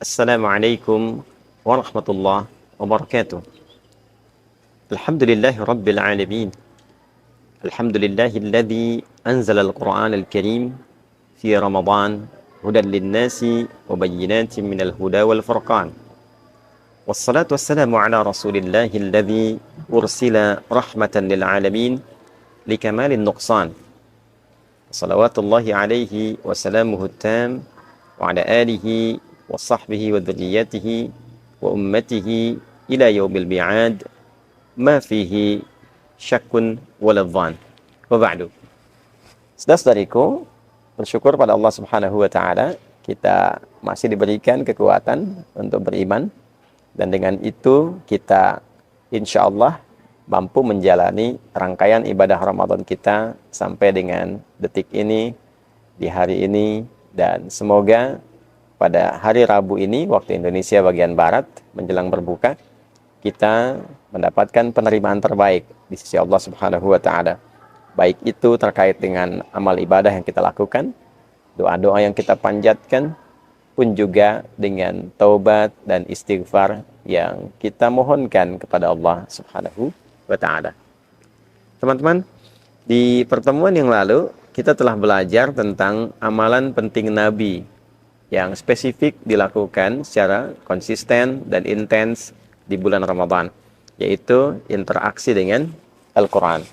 Assalamualaikum warahmatullahi wabarakatuh. Alhamdulillahi rabbil alamin. Alhamdulillahilladzi anzala al-Qur'an al-Karim fi Ramadan hudan lin-nasi wa bayyinatin minal huda wal furqan. Wassalatu wassalamu ala rasulillahi alladzi ursila rahmatan lil alamin likamalin nuqsan. Salawatullahi alaihi wa salamuhu tam wa ala alihi wa sahbihi wa dhurriyyatihi wa ummatihi ila yaumil mi'ad ma fihi syakkun waladhan wa ba'du. Saudara-saudariku, bersyukur pada Allah Subhanahu wa taala kita masih diberikan kekuatan untuk beriman, dan dengan itu kita insyaallah mampu menjalani rangkaian ibadah Ramadan kita sampai dengan detik ini, di hari ini, dan semoga pada hari Rabu ini waktu Indonesia bagian Barat menjelang berbuka kita mendapatkan penerimaan terbaik di sisi Allah Subhanahu wa taala. Baik itu terkait dengan amal ibadah yang kita lakukan, doa-doa yang kita panjatkan, pun juga dengan taubat dan istighfar yang kita mohonkan kepada Allah Subhanahu wa taala. Teman-teman, di pertemuan yang lalu kita telah belajar tentang amalan penting Nabi yang spesifik dilakukan secara konsisten dan intens di bulan Ramadan, yaitu interaksi dengan Al-Quran.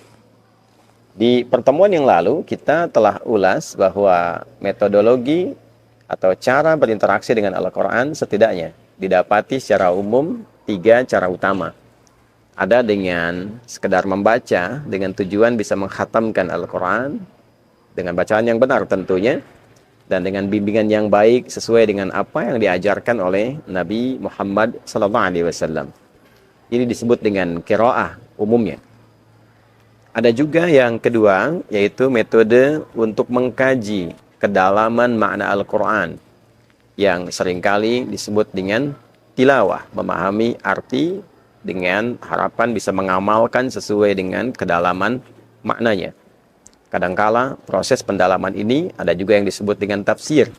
Di pertemuan yang lalu kita telah ulas bahwa metodologi atau cara berinteraksi dengan Al-Quran setidaknya didapati secara umum 3 cara utama. Ada dengan sekedar membaca dengan tujuan bisa menghatamkan Al-Quran dengan bacaan yang benar tentunya, dan dengan bimbingan yang baik sesuai dengan apa yang diajarkan oleh Nabi Muhammad SAW. Ini disebut dengan qiraah umumnya. Ada juga yang kedua, yaitu metode untuk mengkaji kedalaman makna Al-Quran, yang seringkali disebut dengan tilawah, memahami arti dengan harapan bisa mengamalkan sesuai dengan kedalaman maknanya. Kadangkala proses pendalaman ini ada juga yang disebut dengan tafsir,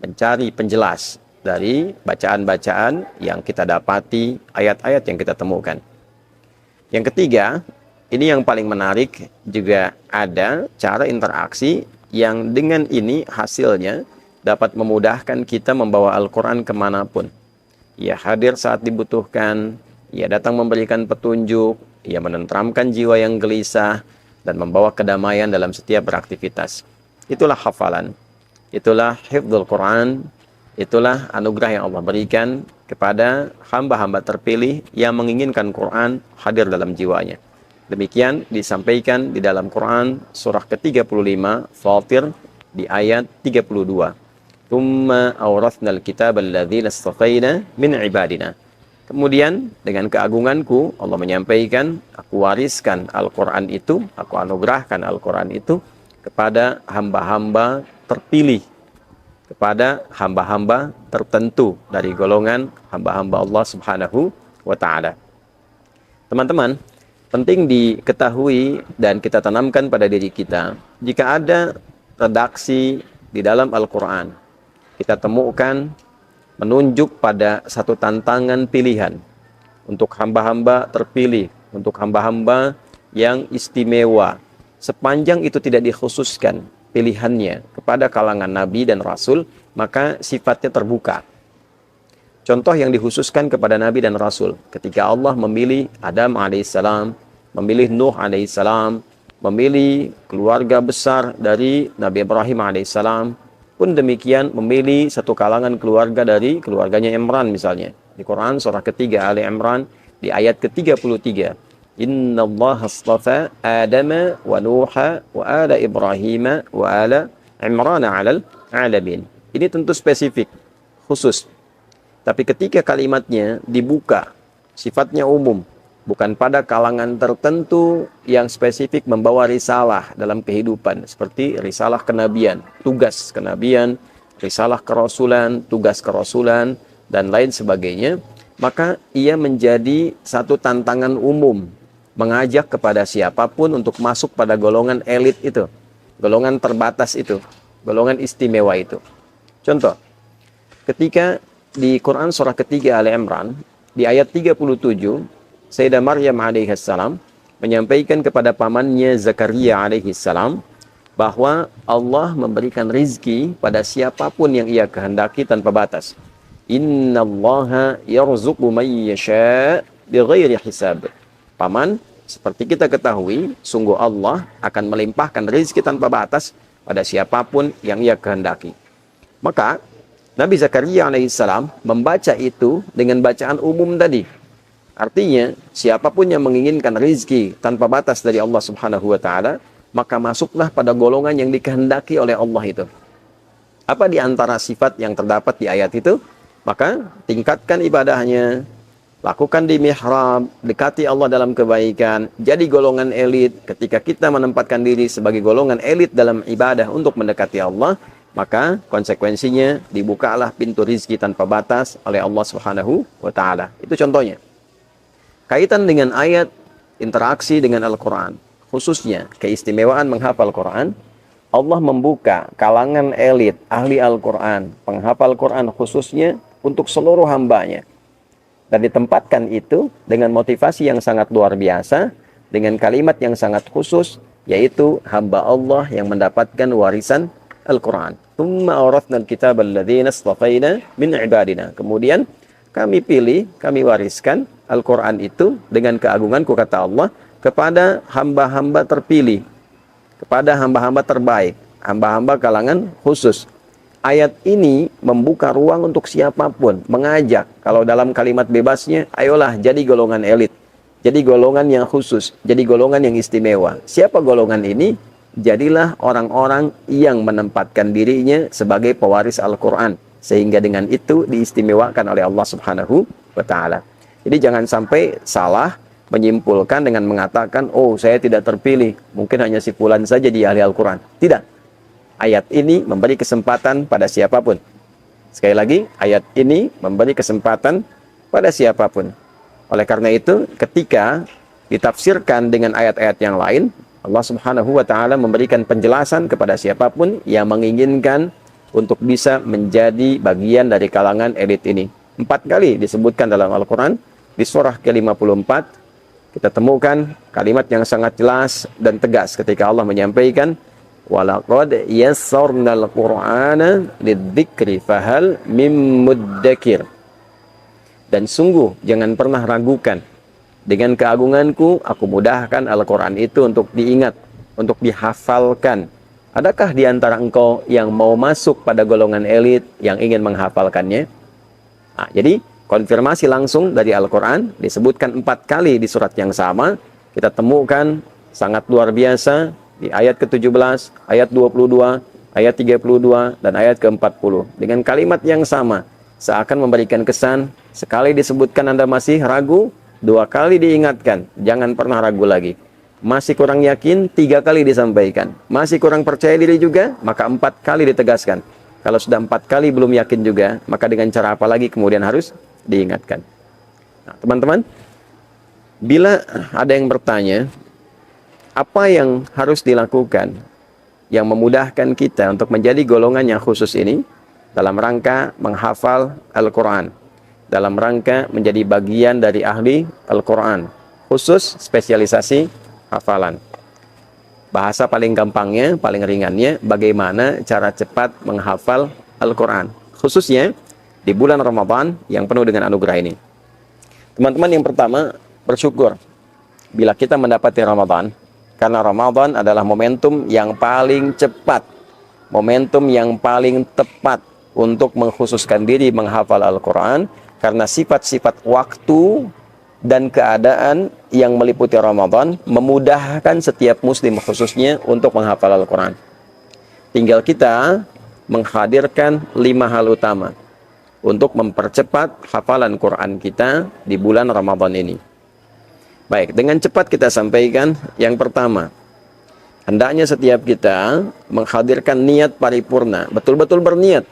mencari penjelas dari bacaan-bacaan yang kita dapati, ayat-ayat yang kita temukan. Yang ketiga, ini yang paling menarik, juga ada cara interaksi yang dengan ini hasilnya dapat memudahkan kita membawa Al-Quran kemanapun. Ia hadir saat dibutuhkan, ia datang memberikan petunjuk, ia menenteramkan jiwa yang gelisah, dan membawa kedamaian dalam setiap beraktivitas. Itulah hafalan, itulah hifdzul Quran, itulah anugerah yang Allah berikan kepada hamba-hamba terpilih yang menginginkan Quran hadir dalam jiwanya. Demikian disampaikan di dalam Quran surah ke-35 Fatir di ayat 32. Tsumma awrathnal kitaba alladzina istafaina min ibadina. Kemudian dengan keagunganku Allah menyampaikan, aku wariskan Al-Quran itu, aku anugerahkan Al-Quran itu kepada hamba-hamba terpilih, kepada hamba-hamba tertentu dari golongan hamba-hamba Allah Subhanahu wa ta'ala. Teman-teman, penting diketahui dan kita tanamkan pada diri kita, jika ada redaksi di dalam Al-Quran, kita temukan menunjuk pada satu tantangan pilihan untuk hamba-hamba terpilih, untuk hamba-hamba yang istimewa, sepanjang itu tidak dikhususkan pilihannya kepada kalangan Nabi dan Rasul, maka sifatnya terbuka. Contoh yang dikhususkan kepada Nabi dan Rasul, ketika Allah memilih Adam alaihissalam, memilih Nuh alaihissalam, memilih keluarga besar dari Nabi Ibrahim alaihissalam, pun demikian memilih satu kalangan keluarga dari keluarganya Imran misalnya. Di Quran surah ketiga Ali Imran di ayat ke-33. Inna Allah astafa Adama wa Nuha wa ala Ibrahim wa ala Imran alal alamin. Ini tentu spesifik, khusus. Tapi ketika kalimatnya dibuka, sifatnya umum, bukan pada kalangan tertentu yang spesifik membawa risalah dalam kehidupan, seperti risalah kenabian, tugas kenabian, risalah kerasulan, tugas kerasulan, dan lain sebagainya, maka ia menjadi satu tantangan umum, mengajak kepada siapapun untuk masuk pada golongan elit itu, golongan terbatas itu, golongan istimewa itu. Contoh, ketika di Quran surah ketiga Ali Imran, di ayat 37, Sayyidah Maryam alaihissalam menyampaikan kepada pamannya Zakaria alaihissalam bahwa Allah memberikan rizki pada siapapun yang ia kehendaki tanpa batas. Innallaha yarzuqu man yasha' bighairi hisab. Paman, seperti kita ketahui, sungguh Allah akan melimpahkan rizki tanpa batas pada siapapun yang ia kehendaki. Maka Nabi Zakaria alaihissalam membaca itu dengan bacaan umum tadi. Artinya, siapapun yang menginginkan rizki tanpa batas dari Allah Subhanahu wa Ta'ala, maka masuklah pada golongan yang dikehendaki oleh Allah itu. Apa di antara sifat yang terdapat di ayat itu? Maka tingkatkan ibadahnya, lakukan di mihrab, dekati Allah dalam kebaikan, jadi golongan elit. Ketika kita menempatkan diri sebagai golongan elit dalam ibadah untuk mendekati Allah, maka konsekuensinya dibukalah pintu rizki tanpa batas oleh Allah Subhanahu wa Ta'ala. Itu contohnya. Kaitan dengan ayat interaksi dengan Al-Quran, khususnya keistimewaan menghafal Quran, Allah membuka kalangan elit, ahli Al-Quran, penghafal Quran khususnya untuk seluruh hambanya. Dan ditempatkan itu dengan motivasi yang sangat luar biasa, dengan kalimat yang sangat khusus, yaitu hamba Allah yang mendapatkan warisan Al-Quran. Tsumma awrathna al-kitaba alladhina istafaina min ibadina. Kemudian kami pilih, kami wariskan Al-Quran itu dengan keagunganku, kata Allah, kepada hamba-hamba terpilih, kepada hamba-hamba terbaik, hamba-hamba kalangan khusus. Ayat ini membuka ruang untuk siapapun, mengajak. Kalau dalam kalimat bebasnya, ayolah jadi golongan elit, jadi golongan yang khusus, jadi golongan yang istimewa. Siapa golongan ini? Jadilah orang-orang yang menempatkan dirinya sebagai pewaris Al-Quran, sehingga dengan itu diistimewakan oleh Allah Subhanahu wa Ta'ala. Jadi jangan sampai salah menyimpulkan dengan mengatakan, oh saya tidak terpilih, mungkin hanya si fulan saja di ahli Al-Quran. Tidak. Ayat ini memberi kesempatan pada siapapun. Sekali lagi, ayat ini memberi kesempatan pada siapapun. Oleh karena itu, ketika ditafsirkan dengan ayat-ayat yang lain, Allah Subhanahu wa Ta'ala memberikan penjelasan kepada siapapun yang menginginkan untuk bisa menjadi bagian dari kalangan elit ini. 4 kali disebutkan dalam Al-Quran. Di surah ke-54 kita temukan kalimat yang sangat jelas dan tegas ketika Allah menyampaikan, walaqad yassarnal Qur'ana lidzikri fahal mim muddakir. Dan sungguh jangan pernah ragukan, dengan keagunganku, aku mudahkan Al-Quran itu untuk diingat, untuk dihafalkan. Adakah di antara engkau yang mau masuk pada golongan elit yang ingin menghafalkannya? Nah, jadi, konfirmasi langsung dari Al-Quran, disebutkan 4 kali di surat yang sama. Kita temukan sangat luar biasa di ayat ke-17, ayat 22, ayat 32, dan ayat ke-40. Dengan kalimat yang sama, seakan memberikan kesan, sekali disebutkan Anda masih ragu, 2 kali diingatkan, jangan pernah ragu lagi. Masih kurang yakin, 3 kali disampaikan. Masih kurang percaya diri juga, maka 4 kali ditegaskan. Kalau sudah 4 kali belum yakin juga, maka dengan cara apa lagi kemudian harus diingatkan. Nah, teman-teman, bila ada yang bertanya, apa yang harus dilakukan yang memudahkan kita untuk menjadi golongan yang khusus ini dalam rangka menghafal Al-Quran, dalam rangka menjadi bagian dari ahli Al-Quran, khusus spesialisasi hafalan. Bahasa paling gampangnya, paling ringannya, bagaimana cara cepat menghafal Al-Quran, khususnya di bulan Ramadan yang penuh dengan anugerah ini. Teman-teman, yang pertama, bersyukur bila kita mendapati Ramadan, karena Ramadan adalah momentum yang paling cepat, momentum yang paling tepat untuk mengkhususkan diri menghafal Al-Quran, karena sifat-sifat waktu dan keadaan yang meliputi Ramadan memudahkan setiap muslim khususnya untuk menghafal Al-Quran. Tinggal kita menghadirkan 5 hal utama untuk mempercepat hafalan Quran kita di bulan Ramadan ini. Baik, dengan cepat kita sampaikan. Yang pertama, hendaknya setiap kita menghadirkan niat paripurna, betul-betul berniat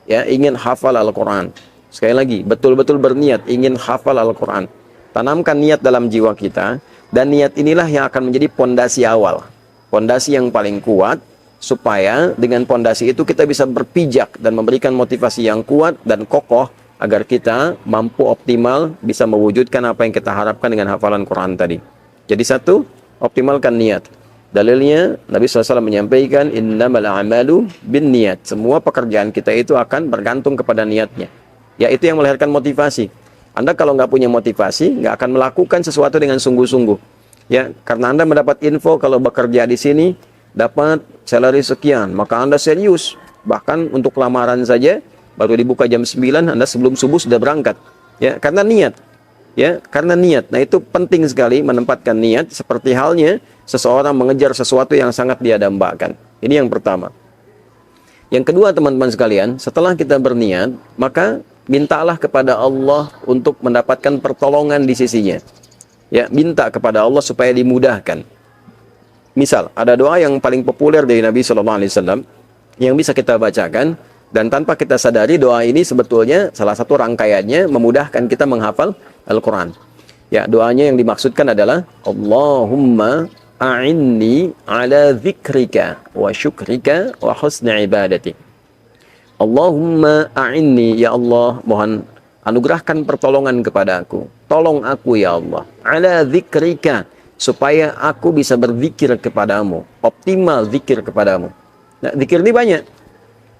ya ingin hafal Al-Quran. Sekali lagi, betul-betul berniat ingin hafal Al-Quran. Tanamkan niat dalam jiwa kita, dan niat inilah yang akan menjadi pondasi awal, pondasi yang paling kuat, supaya dengan pondasi itu kita bisa berpijak dan memberikan motivasi yang kuat dan kokoh agar kita mampu optimal bisa mewujudkan apa yang kita harapkan dengan hafalan Quran tadi. Jadi satu, optimalkan niat. Dalilnya Nabi SAW menyampaikan innamal a'malu bin niat. Semua pekerjaan kita itu akan bergantung kepada niatnya. Yaitu yang melahirkan motivasi. Anda kalau nggak punya motivasi, nggak akan melakukan sesuatu dengan sungguh-sungguh. Ya, karena Anda mendapat info kalau bekerja di sini dapat salary sekian, maka Anda serius. Bahkan untuk lamaran saja baru dibuka jam 9, Anda sebelum subuh sudah berangkat. Ya, karena niat. Ya, karena niat. Nah, itu penting sekali menempatkan niat seperti halnya seseorang mengejar sesuatu yang sangat dia dambakan. Ini yang pertama. Yang kedua, teman-teman sekalian, setelah kita berniat, maka mintalah kepada Allah untuk mendapatkan pertolongan di sisinya. Ya, minta kepada Allah supaya dimudahkan. Misal, ada doa yang paling populer dari Nabi SAW yang bisa kita bacakan, dan tanpa kita sadari doa ini sebetulnya salah satu rangkaiannya memudahkan kita menghafal Al-Quran. Ya, doanya yang dimaksudkan adalah Allahumma a'inni ala dzikrika wa syukrika wa husni ibadati. Allahumma a'inni, ya Allah, mohon anugerahkan pertolongan kepada aku. Tolong aku ya Allah. Ala dzikrika, supaya aku bisa berzikir kepadamu. Optimal zikir kepadamu. Nah, zikir ini banyak.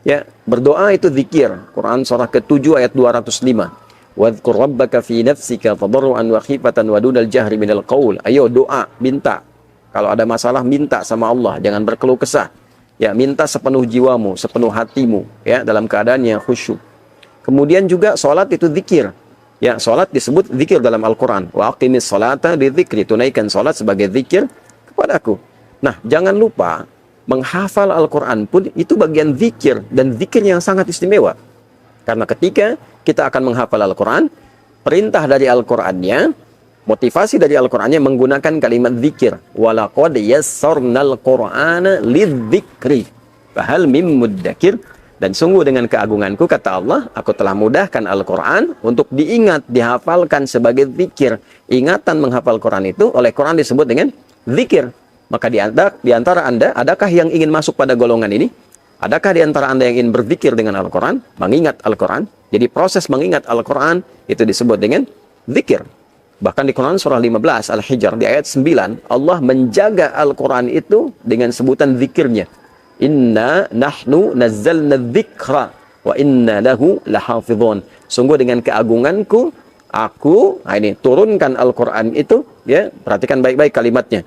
Ya, berdoa itu zikir. Quran surah ke-7 ayat 205. Wadhkur rabbaka fi nafsika tadarruan wa khifatan wa dunal jahri minal qaul. Ayo doa, minta. Kalau ada masalah minta sama Allah, jangan berkeluh kesah. Ya, minta sepenuh jiwamu, sepenuh hatimu, ya, dalam keadaan yang khusyuk. Kemudian juga salat itu zikir. Ya, salat disebut zikir dalam Al-Qur'an. Wa aqimis salata lidzikri, tunaikan salat sebagai zikir kepadaku. Nah, jangan lupa menghafal Al-Quran pun itu bagian zikir, dan zikir yang sangat istimewa. Karena ketika kita akan menghafal Al-Quran, perintah dari Al-Qurannya, motivasi dari Al-Qurannya menggunakan kalimat zikir. Walaqad yassarnal Qur'ana lidzikri fahal mim muddakir. Dan sungguh dengan keagunganku, kata Allah, aku telah mudahkan Al-Quran untuk diingat, dihafalkan sebagai zikir. Ingatan menghafal Quran itu oleh Quran disebut dengan zikir. Maka di antara Anda, adakah yang ingin masuk pada golongan ini? Adakah di antara Anda yang ingin berzikir dengan Al-Quran? Mengingat Al-Quran. Jadi proses mengingat Al-Quran itu disebut dengan zikir. Bahkan di Quran surah 15 Al-Hijr di ayat 9, Allah menjaga Al-Quran itu dengan sebutan zikirnya. Inna nahnu nazzalna dzikra wa inna lahu lahafidhun. Sungguh dengan keagunganku, aku, ini turunkan Al-Quran itu, ya, perhatikan baik-baik kalimatnya.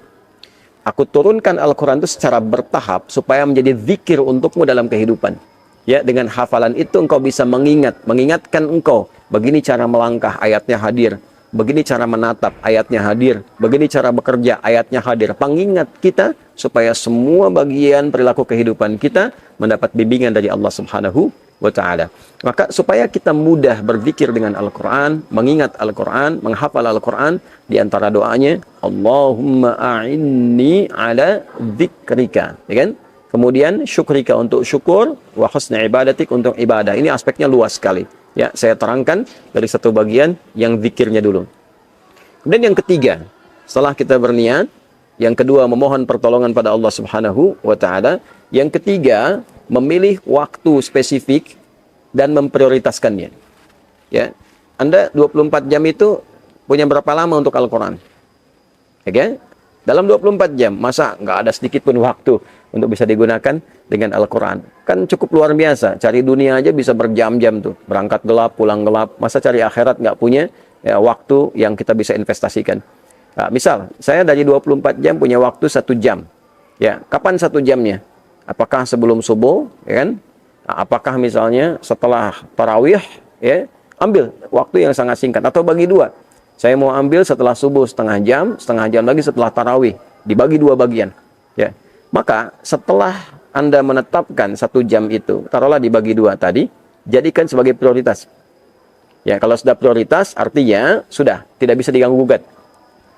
Aku turunkan Al-Quran itu secara bertahap supaya menjadi zikir untukmu dalam kehidupan. Ya, dengan hafalan itu engkau bisa mengingatkan engkau. Begini cara melangkah, ayatnya hadir. Begini cara menatap, ayatnya hadir. Begini cara bekerja, ayatnya hadir. Pengingat kita supaya semua bagian perilaku kehidupan kita mendapat bimbingan dari Allah Subhanahu wa ta'ala. Maka supaya kita mudah berzikir dengan Al-Quran, mengingat Al-Quran, menghafal Al-Quran, di antara doanya Allahumma a'inni ala dzikrika, ya kan? Kemudian syukrika untuk syukur, wa husni ibadatik untuk ibadah. Ini aspeknya luas sekali. Ya, saya terangkan dari satu bagian yang zikirnya dulu. Kemudian yang ketiga, setelah kita berniat, yang kedua memohon pertolongan pada Allah Subhanahu wa ta'ala, yang ketiga memilih waktu spesifik dan memprioritaskannya. Ya, Anda 24 jam itu punya berapa lama untuk Al-Quran? Oke? Dalam 24 jam, masa nggak ada sedikit pun waktu untuk bisa digunakan dengan Al-Quran? Kan cukup luar biasa. Cari dunia aja bisa berjam-jam tuh. Berangkat gelap, pulang gelap. Masa cari akhirat nggak punya ya, waktu yang kita bisa investasikan? Nah, misal, saya dari 24 jam punya waktu 1 jam. Ya, kapan 1 jamnya? Apakah sebelum subuh, ya kan? Apakah misalnya setelah tarawih, ya? Ambil waktu yang sangat singkat, atau bagi dua. Saya mau ambil setelah subuh setengah jam lagi setelah tarawih, dibagi 2 bagian. Ya, maka setelah Anda menetapkan 1 jam itu, taruhlah dibagi 2 tadi, jadikan sebagai prioritas. Ya, kalau sudah prioritas, artinya sudah tidak bisa diganggu gugat.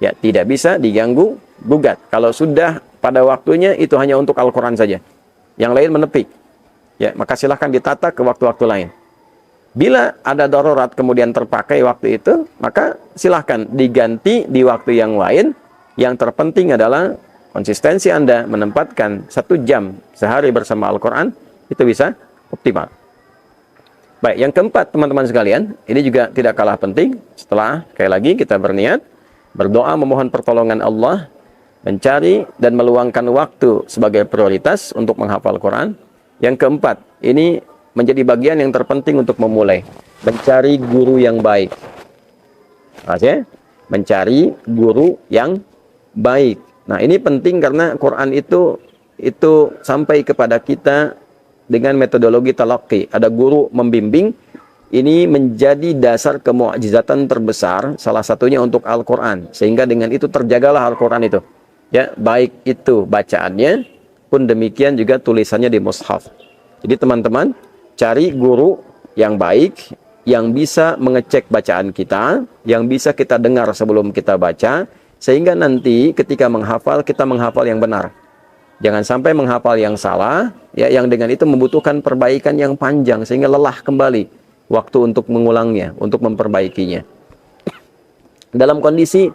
Ya, tidak bisa diganggu gugat. Kalau sudah pada waktunya, itu hanya untuk Al-Quran saja. Yang lain menepik. Ya, maka silahkan ditata ke waktu-waktu lain. Bila ada darurat kemudian terpakai waktu itu, maka silahkan diganti di waktu yang lain. Yang terpenting adalah konsistensi Anda menempatkan 1 jam sehari bersama Al-Quran, itu bisa optimal. Baik, yang keempat teman-teman sekalian, ini juga tidak kalah penting. Setelah, sekali lagi kita berniat, berdoa memohon pertolongan Allah, mencari dan meluangkan waktu sebagai prioritas untuk menghafal Quran. Yang keempat, ini menjadi bagian yang terpenting untuk memulai. Mencari guru yang baik. Mencari guru yang baik. Nah, ini penting karena Quran itu sampai kepada kita dengan metodologi talaqi. Ada guru membimbing. Ini menjadi dasar kemu'jizatan terbesar, salah satunya untuk Al-Quran. Sehingga dengan itu terjagalah Al-Quran itu. Ya, baik itu bacaannya, pun demikian juga tulisannya di mushaf. Jadi teman-teman, cari guru yang baik, yang bisa mengecek bacaan kita, yang bisa kita dengar sebelum kita baca, sehingga nanti ketika menghafal, kita menghafal yang benar. Jangan sampai menghafal yang salah, ya, yang dengan itu membutuhkan perbaikan yang panjang, sehingga lelah kembali waktu untuk mengulangnya, untuk memperbaikinya. Dalam kondisi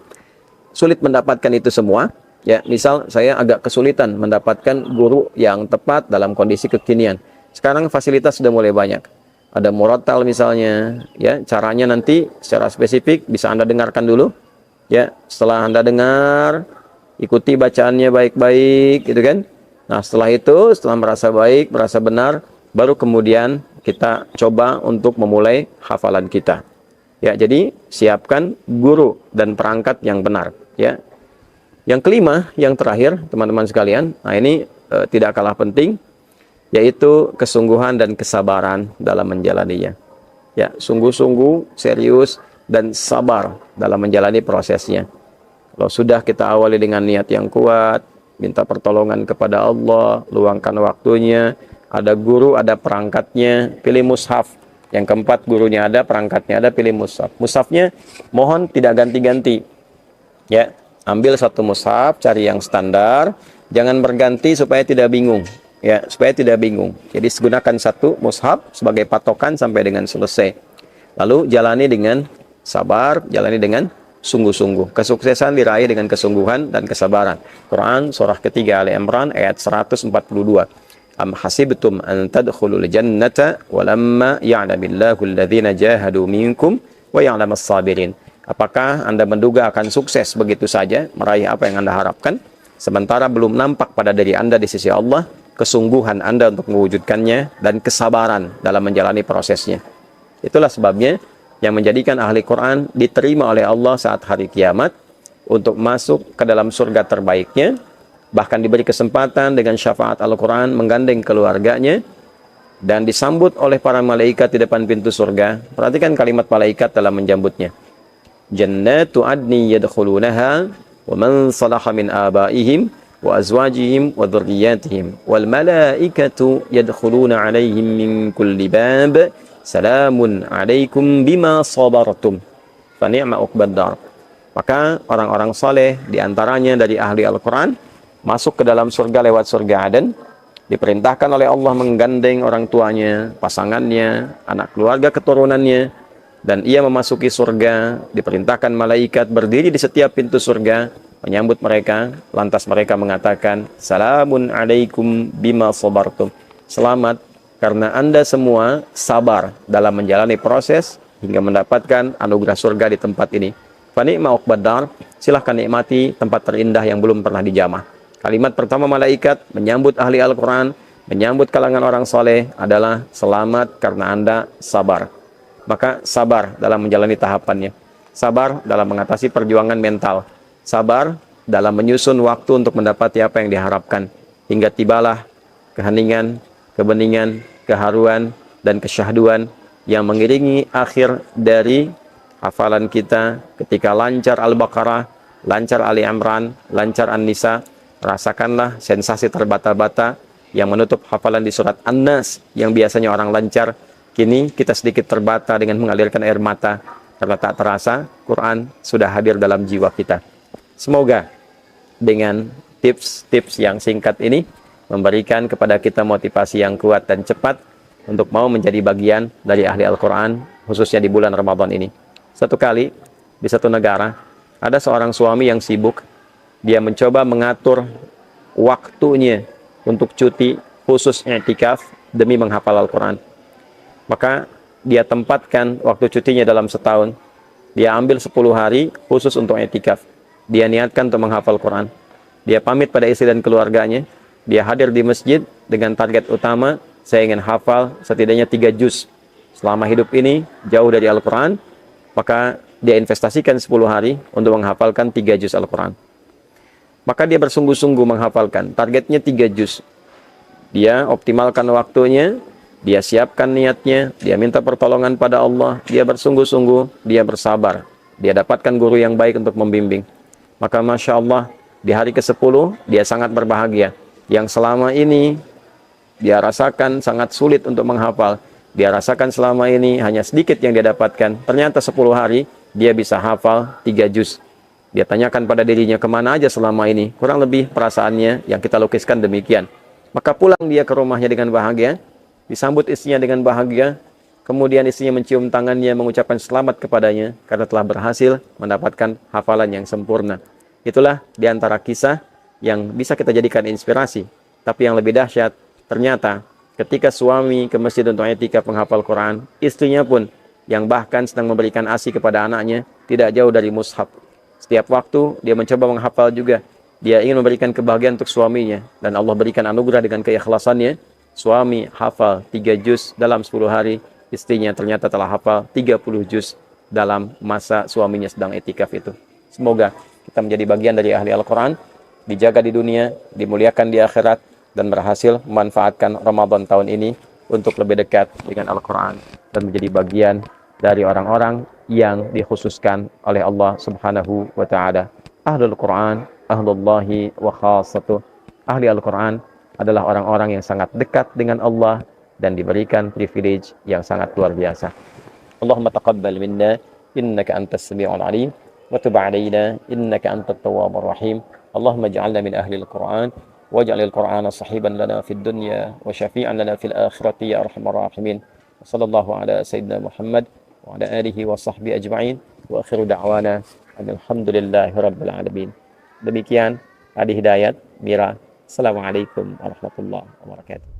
sulit mendapatkan itu semua, ya, misal saya agak kesulitan mendapatkan guru yang tepat dalam kondisi kekinian. Sekarang fasilitas sudah mulai banyak. Ada murattal misalnya, ya, caranya nanti secara spesifik bisa Anda dengarkan dulu. Ya, setelah Anda dengar, ikuti bacaannya baik-baik, gitu kan. Nah, setelah itu, setelah merasa baik, merasa benar, baru kemudian kita coba untuk memulai hafalan kita. Ya, jadi siapkan guru dan perangkat yang benar, ya. Yang kelima, yang terakhir, teman-teman sekalian, nah ini tidak kalah penting, yaitu kesungguhan dan kesabaran dalam menjalaninya. Ya, sungguh-sungguh, serius, dan sabar dalam menjalani prosesnya. Kalau sudah kita awali dengan niat yang kuat, minta pertolongan kepada Allah, luangkan waktunya, ada guru, ada perangkatnya, pilih mushaf. Yang keempat, gurunya ada, perangkatnya ada, pilih mushaf. Mushafnya mohon tidak ganti-ganti. Ya, ambil satu mushaf, cari yang standar, jangan berganti supaya tidak bingung. Ya, supaya tidak bingung. Jadi gunakan satu mushaf sebagai patokan sampai dengan selesai. Lalu jalani dengan sabar, jalani dengan sungguh-sungguh. Kesuksesan diraih dengan kesungguhan dan kesabaran. Quran surah ketiga Ali Imran ayat 142. Am hasibtum an tadkhulul jannata walamma ya'lamillahu alladhina jahadu minkum wa ya'lamas sabirin. Apakah Anda menduga akan sukses begitu saja meraih apa yang Anda harapkan sementara belum nampak pada diri Anda di sisi Allah kesungguhan Anda untuk mewujudkannya dan kesabaran dalam menjalani prosesnya. Itulah sebabnya yang menjadikan ahli Quran diterima oleh Allah saat hari kiamat untuk masuk ke dalam surga terbaiknya, bahkan diberi kesempatan dengan syafaat Al-Quran menggandeng keluarganya dan disambut oleh para malaikat di depan pintu surga. Perhatikan kalimat malaikat dalam menjambutnya. Jannatu adni yadkhulunaha wa man salaha min abaihim wa azwajihim wa dhurriyyatihim wal malaikatu yadkhuluna alaihim min kulli bab salamun alaikum bima sabartum fa ni'ma uqbad dar. Maka orang-orang saleh diantaranya dari ahli Al-Quran masuk ke dalam surga lewat surga Aden, diperintahkan oleh Allah menggandeng orang tuanya, pasangannya, anak keluarga keturunannya, dan ia memasuki surga, diperintahkan malaikat berdiri di setiap pintu surga, menyambut mereka, lantas mereka mengatakan, Salamun alaikum bima sabartum. Selamat, karena Anda semua sabar dalam menjalani proses, hingga mendapatkan anugerah surga di tempat ini. Fani'ma uqbad dar, silahkan nikmati tempat terindah yang belum pernah dijamah. Kalimat pertama malaikat menyambut ahli Al-Quran, menyambut kalangan orang soleh adalah selamat karena Anda sabar. Maka sabar dalam menjalani tahapannya. Sabar dalam mengatasi perjuangan mental. Sabar dalam menyusun waktu untuk mendapati apa yang diharapkan. Hingga tibalah keheningan, kebeningan, keharuan, dan kesyahduan yang mengiringi akhir dari hafalan kita ketika lancar Al-Baqarah, lancar Ali Imran, lancar An-Nisa. Rasakanlah sensasi terbata-bata yang menutup hafalan di surat An-Nas yang biasanya orang lancar. Kini kita sedikit terbata dengan mengalirkan air mata karena tak terasa Quran sudah hadir dalam jiwa kita. Semoga dengan tips-tips yang singkat ini memberikan kepada kita motivasi yang kuat dan cepat untuk mau menjadi bagian dari ahli Al-Quran, khususnya di bulan Ramadan ini. Satu kali di satu negara ada seorang suami yang sibuk. Dia mencoba mengatur waktunya untuk cuti khusus i'tikaf demi menghafal Al-Quran. Maka dia tempatkan waktu cutinya dalam setahun. Dia ambil 10 hari khusus untuk i'tikaf. Dia niatkan untuk menghafal Quran. Dia pamit pada istri dan keluarganya. Dia hadir di masjid dengan target utama, saya ingin hafal setidaknya 3 juz. Selama hidup ini jauh dari Al-Quran, maka dia investasikan 10 hari untuk menghafalkan 3 juz Al-Quran. Maka dia bersungguh-sungguh menghafalkan. Targetnya 3 juz. Dia optimalkan waktunya, dia siapkan niatnya, dia minta pertolongan pada Allah, dia bersungguh-sungguh, dia bersabar. Dia dapatkan guru yang baik untuk membimbing. Maka Masya Allah, di hari ke-10, dia sangat berbahagia. Yang selama ini, dia rasakan sangat sulit untuk menghafal. Dia rasakan selama ini hanya sedikit yang dia dapatkan. Ternyata 10 hari, dia bisa hafal 3 juz. Dia tanyakan pada dirinya, kemana aja selama ini? Kurang lebih perasaannya yang kita lukiskan demikian. Maka pulang dia ke rumahnya dengan bahagia, disambut istrinya dengan bahagia, kemudian istrinya mencium tangannya, mengucapkan selamat kepadanya, karena telah berhasil mendapatkan hafalan yang sempurna. Itulah diantara kisah yang bisa kita jadikan inspirasi. Tapi yang lebih dahsyat, ternyata ketika suami ke masjid untuk i'tikaf menghafal Quran, istrinya pun yang bahkan sedang memberikan ASI kepada anaknya, tidak jauh dari mushaf. Setiap waktu dia mencoba menghafal juga. Dia ingin memberikan kebahagiaan untuk suaminya. Dan Allah berikan anugerah dengan keikhlasannya. Suami hafal 3 juz dalam 10 hari. Istrinya ternyata telah hafal 30 juz dalam masa suaminya sedang i'tikaf itu. Semoga kita menjadi bagian dari ahli Al-Quran, dijaga di dunia, dimuliakan di akhirat, dan berhasil memanfaatkan Ramadan tahun ini untuk lebih dekat dengan Al-Quran dan menjadi bagian dari orang-orang yang dikhususkan oleh Allah Subhanahu wa Ta'ala. Ahlul Quran, ahlullahi wa khassatuh. Ahli Al-Quran adalah orang-orang yang sangat dekat dengan Allah dan diberikan privilege yang sangat luar biasa. Allahumma taqabbal minna innaka antas sami'ul alim wa tub 'alaina innaka antat tawwabur rahim. Allahumma ij'alna min ahli Al-Quran waj'alil Qur'ana sahiban lana fid dunya wa syafi'an lana fil akhirati ya arhamar rahimin. Sallallahu ala sayyidina Muhammad wa ala alihi wa sahbihi ajma'in wa akhiru da'wana alhamdulillahi rabbil alamin. Demikian Adi Hidayat Mira. Assalamualaikum warahmatullahi wabarakatuh.